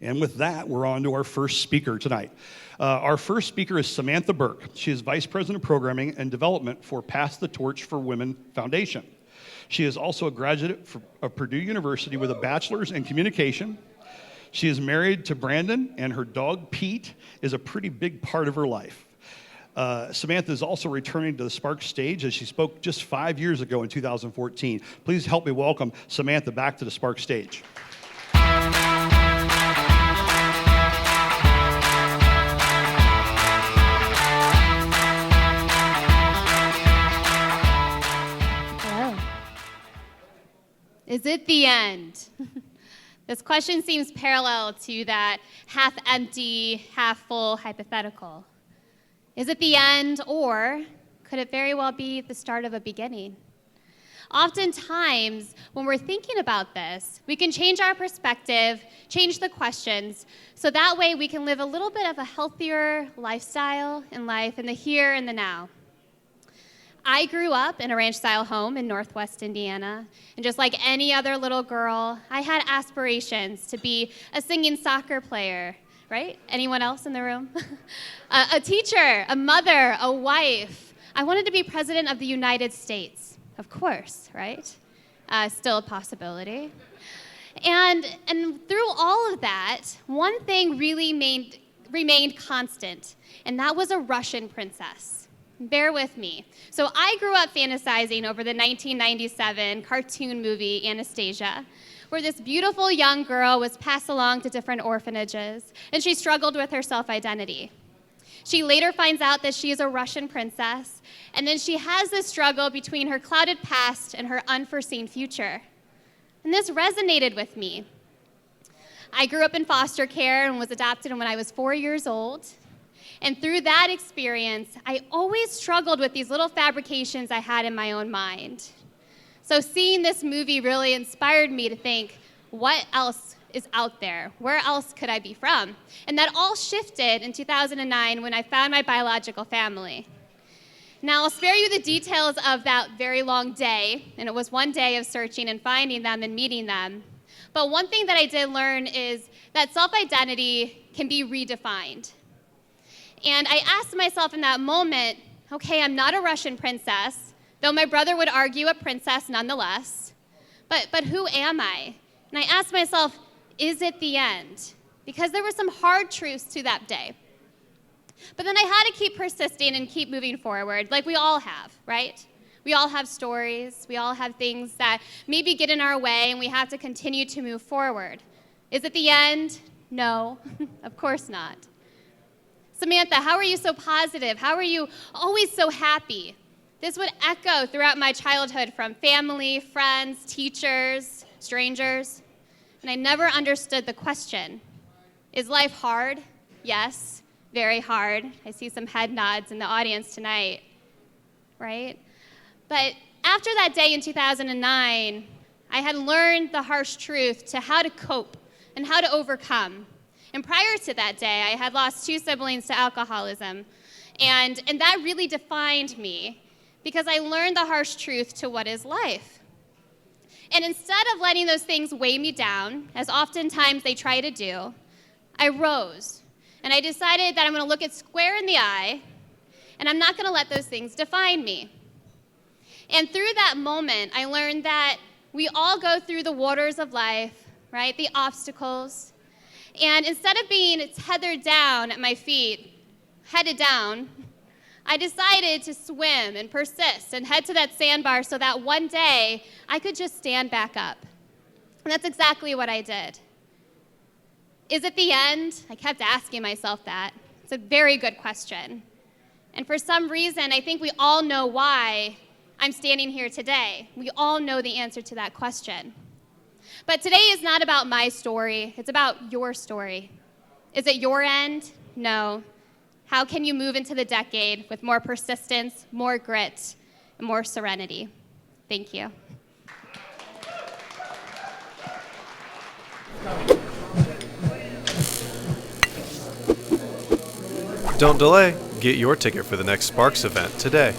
And with that, we're on to our first speaker tonight. Our first speaker is Samantha Burke. She is Vice President of Programming and Development for Pass the Torch for Women Foundation. She is also a graduate of Purdue University with a bachelor's in communication. She is married to Brandon, and her dog, Pete, is a pretty big part of her life. Samantha is also returning to the Spark stage as she spoke just 5 years ago in 2014. Please help me welcome Samantha back to the Spark stage. Is it the end? This question seems parallel to that half-empty, half-full hypothetical. Is it the end, or could it very well be the start of a beginning? Oftentimes, when we're thinking about this, we can change our perspective, change the questions, so that way we can live a little bit of a healthier lifestyle in life in the here and the now. I grew up in a ranch-style home in Northwest Indiana, and just like any other little girl, I had aspirations to be a singing soccer player, right? Anyone else in the room? A teacher, a mother, a wife. I wanted to be president of the United States, of course, right? Still a possibility. And through all of that, one thing really remained constant, and that was a Russian princess. Bear with me. So I grew up fantasizing over the 1997 cartoon movie Anastasia, where this beautiful young girl was passed along to different orphanages, and she struggled with her self-identity. She later finds out that she is a Russian princess, and then she has this struggle between her clouded past and her unforeseen future. And this resonated with me. I grew up in foster care and was adopted when I was 4 years old. And through that experience, I always struggled with these little fabrications I had in my own mind. So seeing this movie really inspired me to think, what else is out there? Where else could I be from? And that all shifted in 2009 when I found my biological family. Now, I'll spare you the details of that very long day, and it was one day of searching and finding them and meeting them. But one thing that I did learn is that self-identity can be redefined. And I asked myself in that moment, okay, I'm not a Russian princess, though my brother would argue a princess nonetheless, but who am I? And I asked myself, is it the end? Because there were some hard truths to that day. But then I had to keep persisting and keep moving forward, like we all have, right? We all have stories, we all have things that maybe get in our way, and we have to continue to move forward. Is it the end? No, of course not. Samantha, how are you so positive? How are you always so happy? This would echo throughout my childhood from family, friends, teachers, strangers. And I never understood the question. Is life hard? Yes, very hard. I see some head nods in the audience tonight, right? But after that day in 2009, I had learned the harsh truth to how to cope and how to overcome. And prior to that day, I had lost 2 siblings to alcoholism. And that really defined me because I learned the harsh truth to what is life. And instead of letting those things weigh me down, as oftentimes they try to do, I rose. And I decided that I'm going to look it square in the eye, and I'm not going to let those things define me. And through that moment, I learned that we all go through the waters of life, right? The obstacles. And instead of being tethered down at my feet, headed down, I decided to swim and persist and head to that sandbar so that one day I could just stand back up. And that's exactly what I did. Is it the end? I kept asking myself that. It's a very good question. And for some reason, I think we all know why I'm standing here today. We all know the answer to that question. But today is not about my story, it's about your story. Is it your end? No. How can you move into the decade with more persistence, more grit, and more serenity? Thank you. Don't delay, Get your ticket for the next Sparks event today.